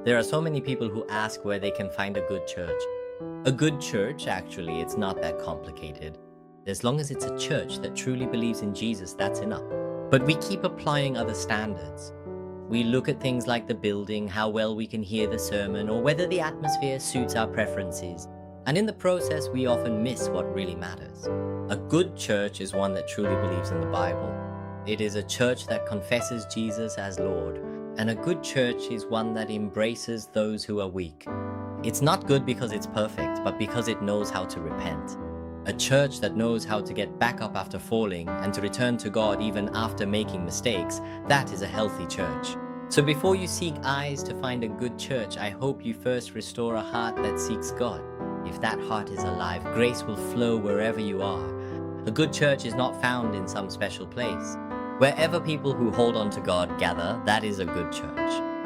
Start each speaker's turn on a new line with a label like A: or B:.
A: There are so many people who ask where they can find a good church. A good church, actually, it's not that complicated. As long as it's a church that truly believes in Jesus, that's enough. But we keep applying other standards. We look at things like the building, how well we can hear the sermon, or whether the atmosphere suits our preferences. And in the process, we often miss what really matters. A good church is one that truly believes in the Bible. It is a church that confesses Jesus as Lord. And a good church is one that embraces those who are weak. It's not good because it's perfect, but because it knows how to repent. A church that knows how to get back up after falling and to return to God even after making mistakes, that is a healthy church. So before you seek eyes to find a good church, I hope you first restore a heart that seeks God. If that heart is alive, grace will flow wherever you are. A good church is not found in some special place. Wherever people who hold on to God gather, that is a good church.